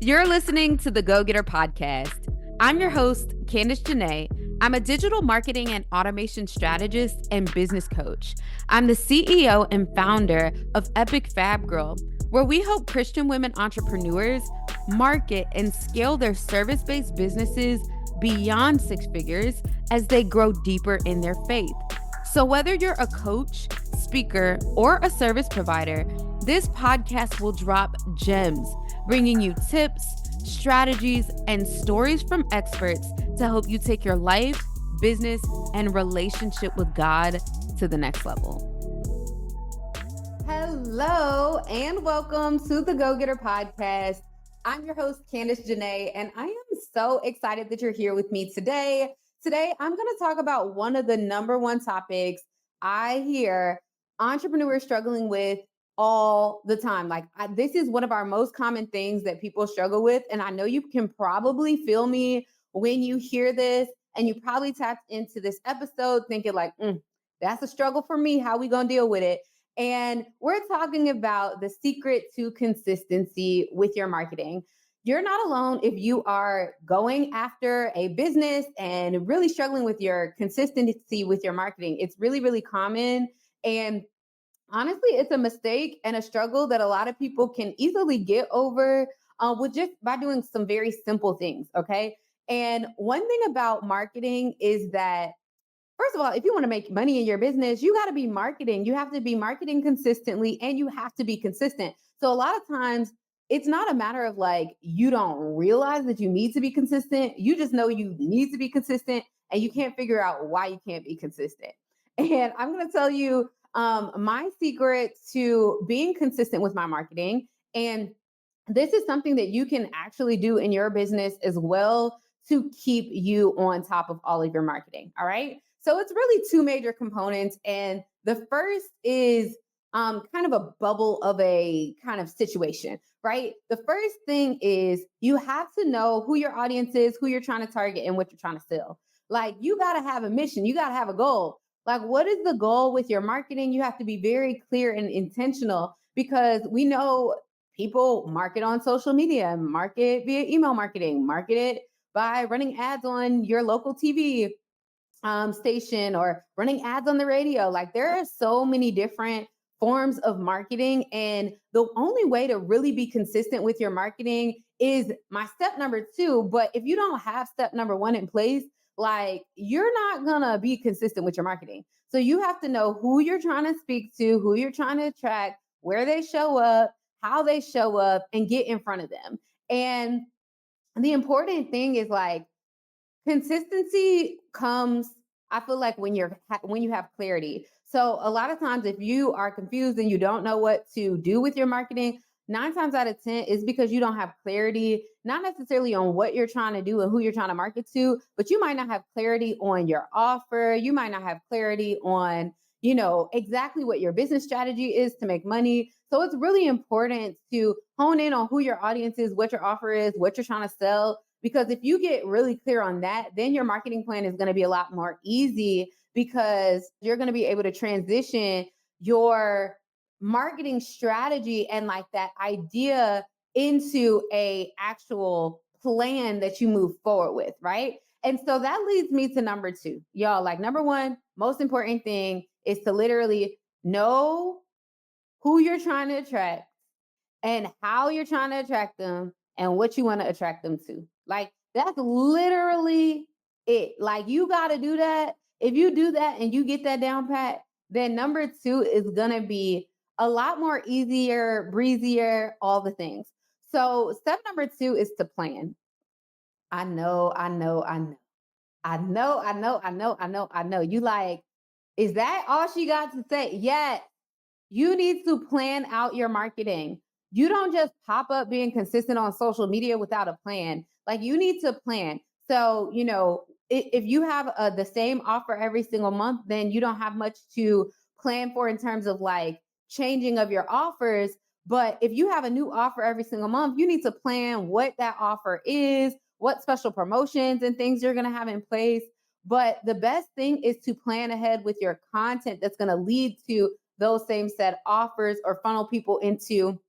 You're listening to the Go Getter podcast. I'm your host, Candace. I'm a digital marketing and automation strategist and business coach. I'm the CEO and founder of Epic Fab Girl, where we help Christian women entrepreneurs market and scale their service-based businesses beyond six figures as they grow deeper in their faith. So whether you're a coach, speaker, or a service provider, this podcast will drop gems, bringing you tips, strategies, and stories from experts to help you take your life, business, and relationship with God to the next level. Hello, and welcome to the Go Getter podcast. I'm your host, Candace, and I am so excited that you're here with me today. Today, I'm going to talk about one of the number one topics I hear entrepreneurs struggling with all the time. This is one of our most common things that people struggle with. And I know you can probably feel me when you hear this, and you probably tapped into this episode thinking that's a struggle for me. How we going to deal with it? And we're talking about the secret to consistency with your marketing. You're not alone if you are going after a business and really struggling with your consistency with your marketing. It's really, really common. And honestly, it's a mistake and a struggle that a lot of people can easily get over with just by doing some very simple things. Okay. And one thing about marketing is that, first of all, if you want to make money in your business, you got to be marketing. You have to be marketing consistently, and you have to be consistent. So a lot of times it's not a matter of you don't realize that you need to be consistent. You just know you need to be consistent, and you can't figure out why you can't be consistent. And I'm going to tell you my secret to being consistent with my marketing. And this is something that you can actually do in your business as well to keep you on top of all of your marketing. All right. So it's really two major components. And the first is kind of a bubble of a kind of situation, right? The first thing is you have to know who your audience is, who you're trying to target, and what you're trying to sell. You got to have a mission, you got to have a goal. What is the goal with your marketing? You have to be very clear and intentional, because we know people market on social media, market via email marketing, market it by running ads on your local TV station or running ads on the radio. There are so many different forms of marketing. And the only way to really be consistent with your marketing is my step number two. But if you don't have step number one in place, you're not going to be consistent with your marketing. So you have to know who you're trying to speak to, who you're trying to attract, where they show up, how they show up, and get in front of them. And the important thing is consistency comes, I feel when you have clarity. So a lot of times if you are confused and you don't know what to do with your marketing, 9 times out of 10 is because you don't have clarity, not necessarily on what you're trying to do and who you're trying to market to, but you might not have clarity on your offer. You might not have clarity on, exactly what your business strategy is to make money. So it's really important to hone in on who your audience is, what your offer is, what you're trying to sell. Because if you get really clear on that, then your marketing plan is going to be a lot more easy, because you're going to be able to transition your marketing strategy and that idea into a actual plan that you move forward with, right? And so that leads me to number two. Y'all, number one, most important thing is to literally know who you're trying to attract and how you're trying to attract them and what you want to attract them to. That's literally it. You got to do that. If you do that and you get that down pat, then number two is going to be a lot more easier, breezier, all the things. So step number two is to plan. I know. You is that all she got to say? Yet you need to plan out your marketing. You don't just pop up being consistent on social media without a plan. You need to plan. So, if you have the same offer every single month, then you don't have much to plan for in terms of changing of your offers. But if you have a new offer every single month, you need to plan what that offer is, what special promotions and things you're going to have in place. But the best thing is to plan ahead with your content that's going to lead to those same set offers or funnel people into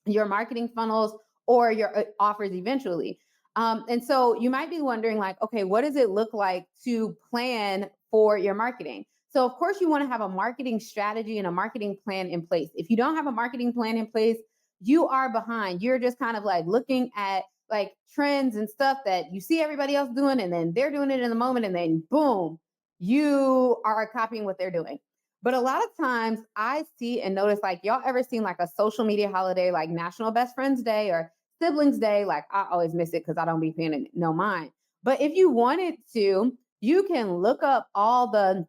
your marketing funnels or your offers eventually. And so you might be wondering, like, okay, what does it look like to plan for your marketing? So, of course, you want to have a marketing strategy and a marketing plan in place. If you don't have a marketing plan in place, you are behind. You're just kind of like looking at like trends and stuff that you see everybody else doing, and then they're doing it in the moment, and then boom, you are copying what they're doing. But a lot of times I see and notice, like, y'all ever seen like a social media holiday like National Best Friends Day or Siblings Day? Like, I always miss it because I don't be paying no mind. But if you wanted to, you can look up all the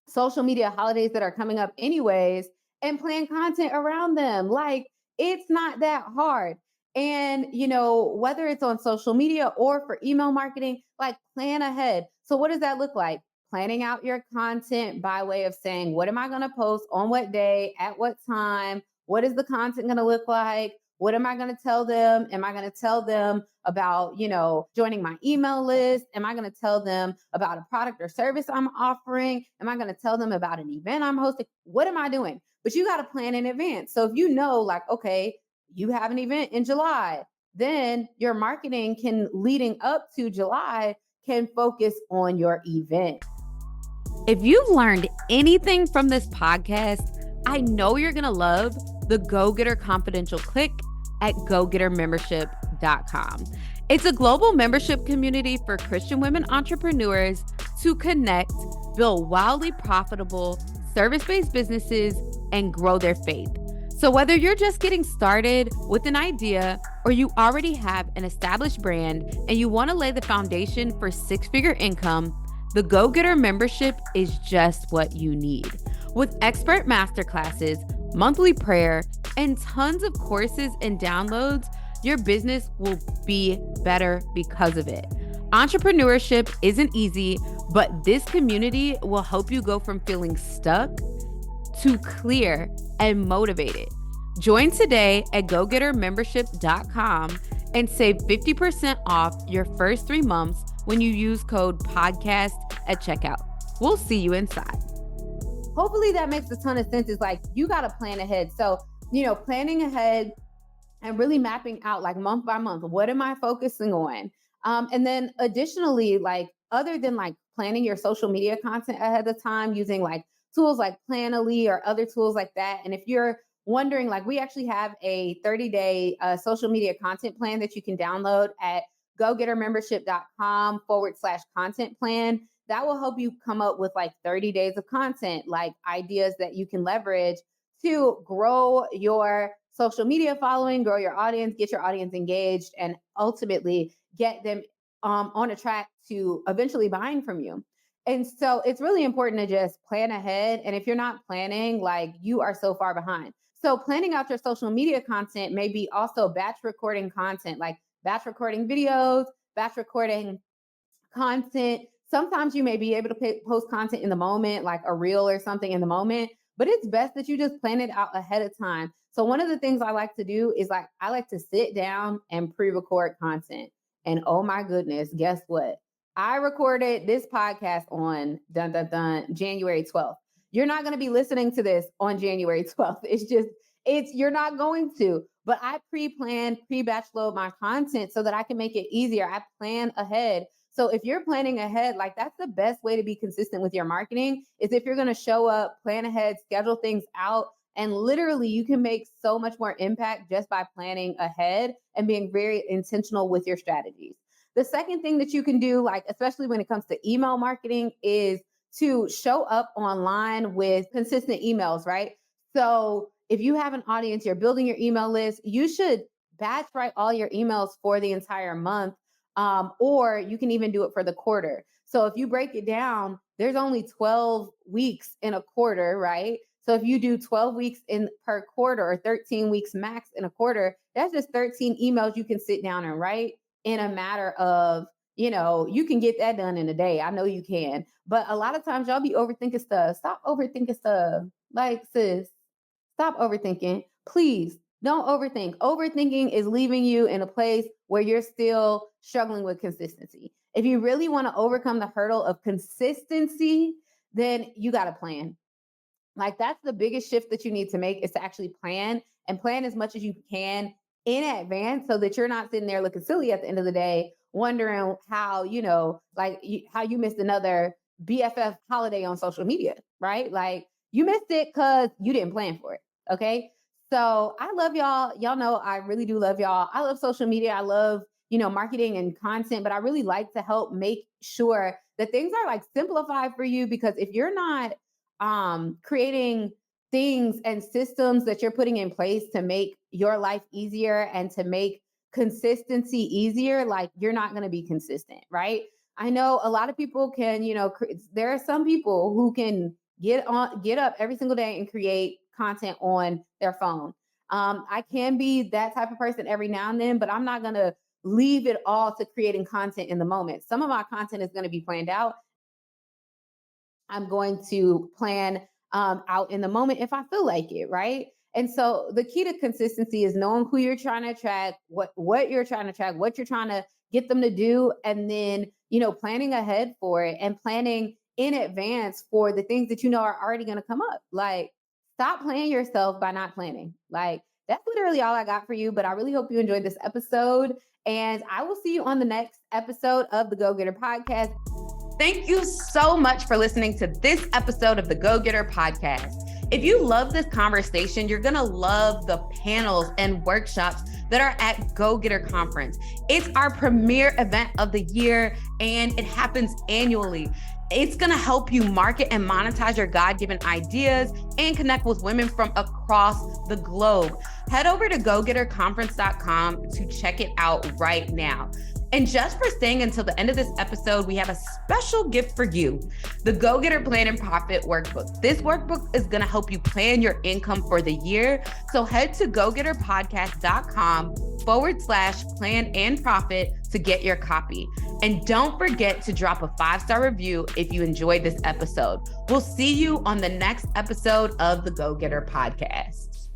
social media holidays that are coming up anyways and plan content around them. Like, it's not that hard. And whether it's on social media or for email marketing, like, plan ahead. So what does that look like? Planning out your content by way of saying, what am I going to post on what day, at what time? What is the content going to look like? What am I going to tell them? Am I going to tell them about, joining my email list? Am I going to tell them about a product or service I'm offering? Am I going to tell them about an event I'm hosting? What am I doing? But you got to plan in advance. So if you know, like, okay, you have an event in July, then your marketing can, leading up to July, can focus on your event. If you've learned anything from this podcast, I know you're going to love the Go Getter Confidential Click at gogettermembership.com. It's a global membership community for Christian women entrepreneurs to connect, build wildly profitable service-based businesses, and grow their faith. So whether you're just getting started with an idea or you already have an established brand and you want to lay the foundation for six-figure income, the Go Getter membership is just what you need. With expert masterclasses, monthly prayer, and tons of courses and downloads, your business will be better because of it. Entrepreneurship isn't easy, but this community will help you go from feeling stuck to clear and motivated. Join today at gogettermembership.com and save 50% off your first 3 months when you use code podcast at checkout. We'll see you inside. Hopefully that makes a ton of sense. It's like, you got to plan ahead. So, planning ahead and really mapping out, like, month by month, what am I focusing on? And then additionally, like, other than like planning your social media content ahead of time using like tools like Planoly or other tools like that. And if you're wondering, like, we actually have a 30-day social media content plan that you can download at gogettermembership.com/content plan. That will help you come up with like 30 days of content, like ideas that you can leverage to grow your social media following, grow your audience, get your audience engaged, and ultimately get them on a track to eventually buying from you. And so it's really important to just plan ahead. And if you're not planning, like, you are so far behind. So planning out your social media content may be also batch recording content, like batch recording videos, batch recording content. Sometimes you may be able to post content in the moment, like a reel or something in the moment, but it's best that you just plan it out ahead of time. So one of the things I like to do is, like, I like to sit down and pre-record content. And oh my goodness, guess what? I recorded this podcast on January 12th. You're not going to be listening to this on January 12th. You're not going to. But I pre-planned, pre-batch load my content so that I can make it easier. I plan ahead. So if you're planning ahead, like, that's the best way to be consistent with your marketing, is if you're going to show up, plan ahead, schedule things out, and literally you can make so much more impact just by planning ahead and being very intentional with your strategies. The second thing that you can do, like, especially when it comes to email marketing, is to show up online with consistent emails, right? So if you have an audience, you're building your email list, you should batch write all your emails for the entire month. Or you can even do it for the quarter. So if you break it down, there's only 12 weeks in a quarter, right? So if you do 12 weeks in per quarter, or 13 weeks max in a quarter, that's just 13 emails you can sit down and write in a matter of, you can get that done in a day. I know you can. But a lot of times y'all be overthinking stuff. Stop overthinking stuff. Like, sis, stop overthinking. Please don't overthink. Overthinking is leaving you in a place where you're still struggling with consistency. If you really want to overcome the hurdle of consistency, then you got to plan. Like, that's the biggest shift that you need to make, is to actually plan, and plan as much as you can in advance so that you're not sitting there looking silly at the end of the day, wondering how, how you missed another BFF holiday on social media, right? Like you missed it because you didn't plan for it. Okay. So I love y'all. Y'all know I really do love y'all. I love social media. I love, marketing and content, but I really like to help make sure that things are like simplified for you because if you're not creating things and systems that you're putting in place to make your life easier and to make consistency easier, like you're not going to be consistent, right? I know a lot of people can, there are some people who can get up every single day and create content on their phone. I can be that type of person every now and then, but I'm not going to leave it all to creating content in the moment. Some of my content is going to be planned out. I'm going to plan out in the moment if I feel like it, right? And so the key to consistency is knowing who you're trying to attract, what you're trying to attract, what you're trying to get them to do, and then planning ahead for it and planning in advance for the things that you know are already going to come up. Like stop playing yourself by not planning. Like that's literally all I got for you. But I really hope you enjoyed this episode, and I will see you on the next episode of the Go Getter Podcast. Thank you so much for listening to this episode of the Go Getter Podcast. If you love this conversation, you're going to love the panels and workshops that are at Go Getter Conference. It's our premier event of the year, and it happens annually. It's going to help you market and monetize your God-given ideas and connect with women from across the globe. Head over to gogetterconference.com to check it out right now. And just for staying until the end of this episode, we have a special gift for you, the Go Getter Plan and Profit Workbook. This workbook is going to help you plan your income for the year. So head to gogetterpodcast.com/plan and profit to get your copy. And don't forget to drop a 5-star review if you enjoyed this episode. We'll see you on the next episode of the Go Getter Podcast.